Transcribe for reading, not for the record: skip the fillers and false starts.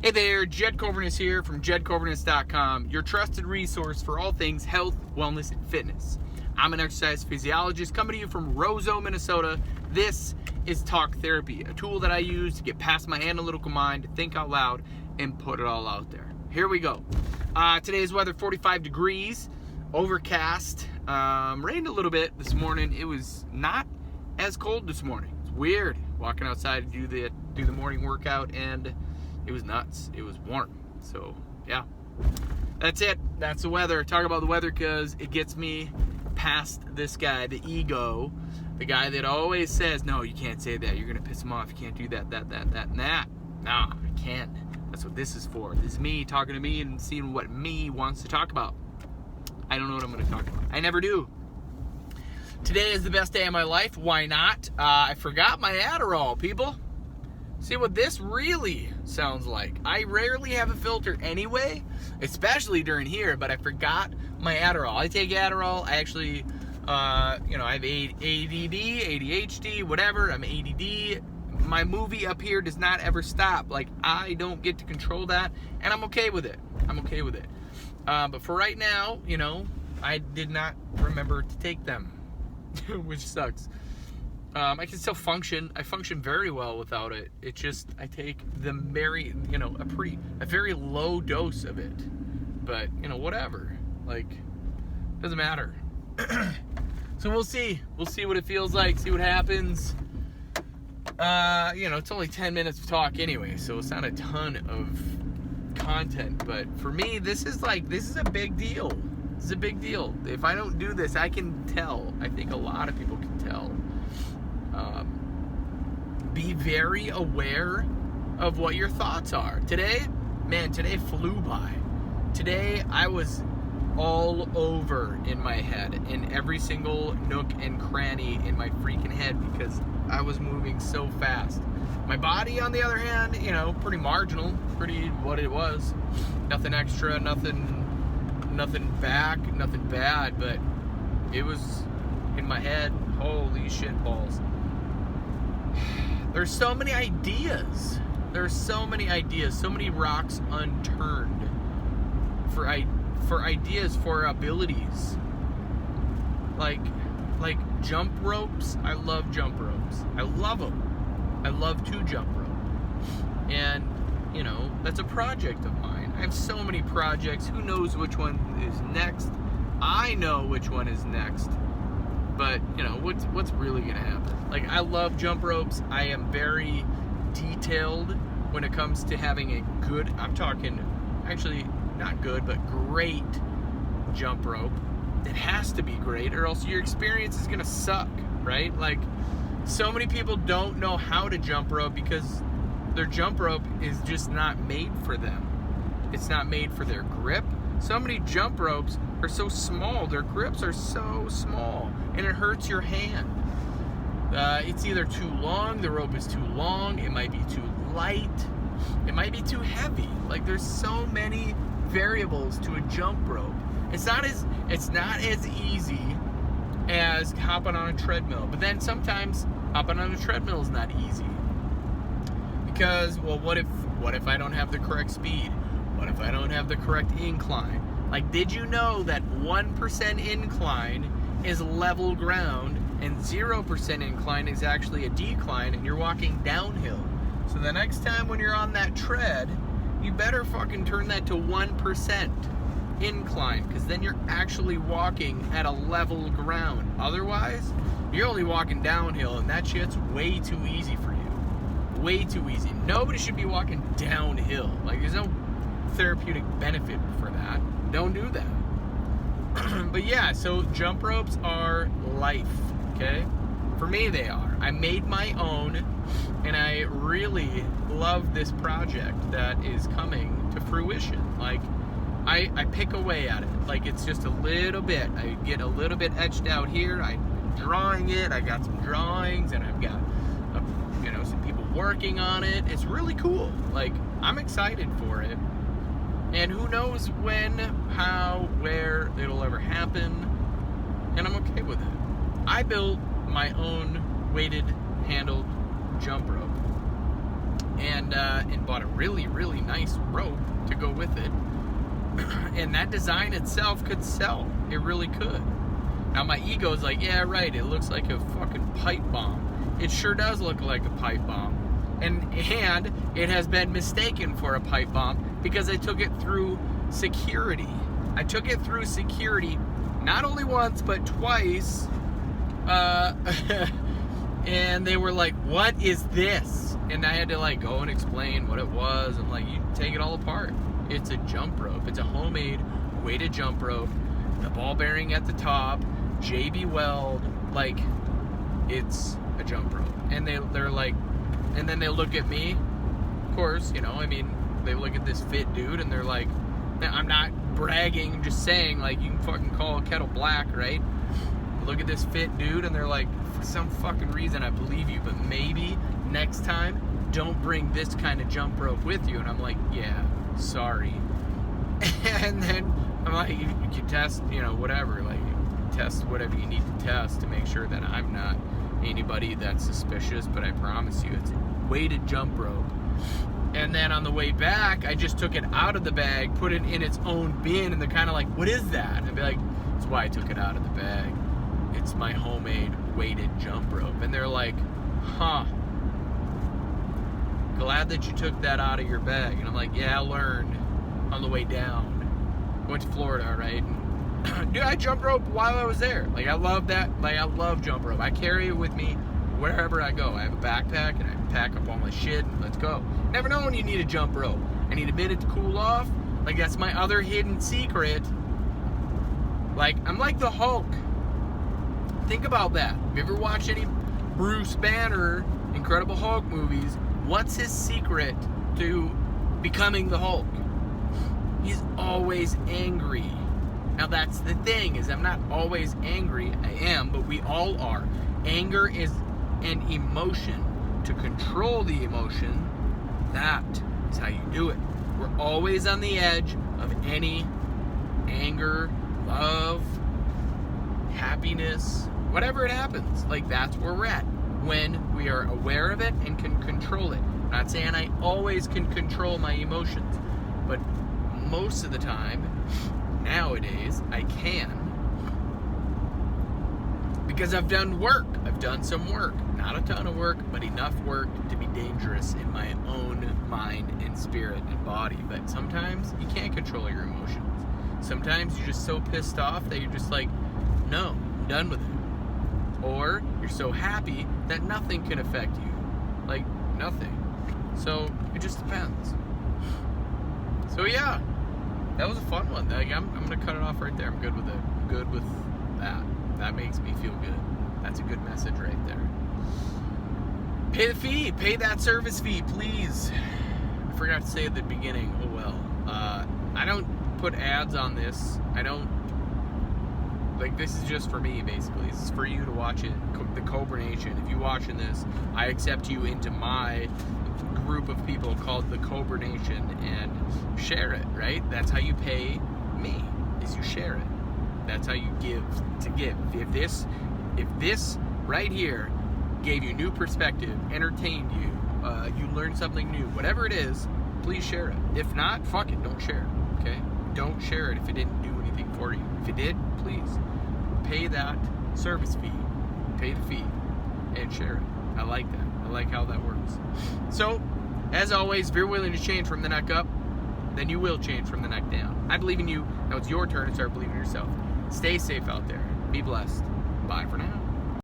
Hey there, Kobernusz here from JedKobernusz.com, your trusted resource for all things health, wellness, and fitness. I'm an exercise physiologist coming to you from Roseau, Minnesota. This is Talk Therapy, a tool that I use to get past my analytical mind, to think out loud, and put it all out there. Here we go. Today's weather, 45 degrees, overcast, rained a little bit this morning. It was not as cold this morning. It's weird walking outside to do the morning workout, and it was nuts. It was warm. So, yeah. That's it. That's the weather. Talk about the weather because it gets me past this guy, the ego, the guy that always says, no, you can't say that. You're going to piss him off. You can't do that, and that. No, I can't. That's what this is for. This is me talking to me and seeing what me wants to talk about. I don't know what I'm going to talk about. I never do. Today is the best day of my life. Why not? I forgot my Adderall, people. See what this really sounds like. I rarely have a filter anyway, especially during here, but I forgot my Adderall. I take Adderall. I actually, I have ADD, ADHD, whatever. I'm ADD. My movie up here does not ever stop. Like, I don't get to control that, and I'm okay with it. But for right now, I did not remember to take them, which sucks. I can still function. I function very well without it. It just, I take a very low dose of it. But, whatever. Like, doesn't matter. So we'll see. We'll see what it feels like, see what happens. It's only 10 minutes of talk anyway, so it's not a ton of content. But for me, this is a big deal. This is a big deal. If I don't do this, I can tell. I think a lot of people can tell. Be very aware of what your thoughts are. Today flew by. Today I was all over in my head, in every single nook and cranny in my freaking head, because I was moving so fast. My body, on the other hand, pretty marginal, pretty what it was. Nothing extra, nothing back, nothing bad, but it was in my head. Holy shit balls. There's so many ideas. So many rocks unturned for ideas, for abilities. Like jump ropes. I love jump ropes. I love them. I love to jump rope. And, that's a project of mine. I have so many projects. Who knows which one is next? I know which one is next. But, what's really going to happen? Like, I love jump ropes. I am very detailed when it comes to having a good, I'm talking, actually, not good, but great jump rope. It has to be great, or else your experience is going to suck, right? Like, so many people don't know how to jump rope because their jump rope is just not made for them. It's not made for their grip. So many jump ropes are so small, their grips are so small, and it hurts your hand. It's either too long, the rope is too long, it might be too light, it might be too heavy. Like, there's so many variables to a jump rope. It's not as easy as hopping on a treadmill. But then sometimes hopping on a treadmill is not easy. Because, well, what if I don't have the correct speed? What if I don't have the correct incline? Like, did you know that 1% incline is level ground and 0% incline is actually a decline, and you're walking downhill? So the next time when you're on that tread, you better fucking turn that to 1% incline, because then you're actually walking at a level ground. Otherwise, you're only walking downhill, and that shit's way too easy for you. Way too easy. Nobody should be walking downhill. Like, there's no therapeutic benefit for that. Don't do that. But yeah, so jump ropes are life, okay? For me, they are. I made my own, and I really love this project that is coming to fruition. Like, I pick away at it. Like, it's just a little bit. I get a little bit etched out here. I'm drawing it. I got some drawings, and I've got, some people working on it. It's really cool. Like, I'm excited for it. And who knows when, how, where it'll ever happen. And I'm okay with it. I built my own weighted handled jump rope. and bought a really, really nice rope to go with it. And that design itself could sell. It really could. Now my ego's like, yeah, right, it looks like a fucking pipe bomb. It sure does look like a pipe bomb. And it has been mistaken for a pipe bomb because I took it through security. I took it through security not only once, but twice. And they were like, what is this? And I had to like go and explain what it was. I'm like, you take it all apart. It's a jump rope. It's a homemade weighted jump rope. The ball bearing at the top, JB Weld, like, it's a jump rope. And they're like, and then they look at me, of course, you know, I mean, they look at this fit dude and they're like, I'm not bragging, I'm just saying, like, you can fucking call a kettle black, right? Look at this fit dude and they're like, for some fucking reason I believe you, but maybe next time don't bring this kind of jump rope with you. And I'm like, yeah, sorry. And then I'm like, you can test, you know, whatever, like, test whatever you need to test to make sure that I'm not anybody that's suspicious, but I promise you it's a weighted jump rope. And then on the way back, I just took it out of the bag, put it in its own bin, and they're kind of like, what is that? And I'd be like, that's why I took it out of the bag. It's my homemade weighted jump rope. And they're like, huh, glad that you took that out of your bag. And I'm like, yeah, I learned on the way down. Went to Florida, right? Dude, I jump rope while I was there. Like, I love that. Like, I love jump rope. I carry it with me wherever I go. I have a backpack and I pack up all my shit and let's go. Never know when you need a jump rope. I need a minute to cool off. Like, that's my other hidden secret. Like, I'm like the Hulk. Think about that. Have you ever watched any Bruce Banner Incredible Hulk movies? What's his secret to becoming the Hulk? He's always angry. Now that's the thing, is I'm not always angry. I am, but we all are. Anger is an emotion. To control the emotion, that is how you do it. We're always on the edge of any anger, love, happiness, whatever it happens. Like, that's where we're at when we are aware of it and can control it. I'm not saying I always can control my emotions, but most of the time nowadays I can, because I've done work. I've done some work, not a ton of work, but enough work to be dangerous in my own mind and spirit and body. But sometimes you can't control your emotions. Sometimes you're just so pissed off that you're just like, no, I'm done with it. Or you're so happy that nothing can affect you. Like, nothing. So it just depends. So yeah, that was a fun one. Like, I'm gonna cut it off right there. I'm good with it. I'm good with that. That makes me feel good. That's a good message right there. Pay the fee. Pay that service fee, please. I forgot to say at the beginning. Oh well. I don't put ads on this. I don't. Like, this is just for me, basically. This is for you to watch it. The Kobernusz. If you're watching this, I accept you into my group of people called the Kobernusz, and share it, right? That's how you pay me, is you share it. That's how you give to give. If this right here gave you new perspective, entertained you, you learned something new, whatever it is, please share it. If not, fuck it, don't share it, okay? Don't share it if it didn't do anything for you. If it did, please pay that service fee, pay the fee, and share it. I like that. I like how that works. So, as always, if you're willing to change from the neck up, then you will change from the neck down. I believe in you. Now it's your turn to start believing in yourself. Stay safe out there. Be blessed. Bye for now.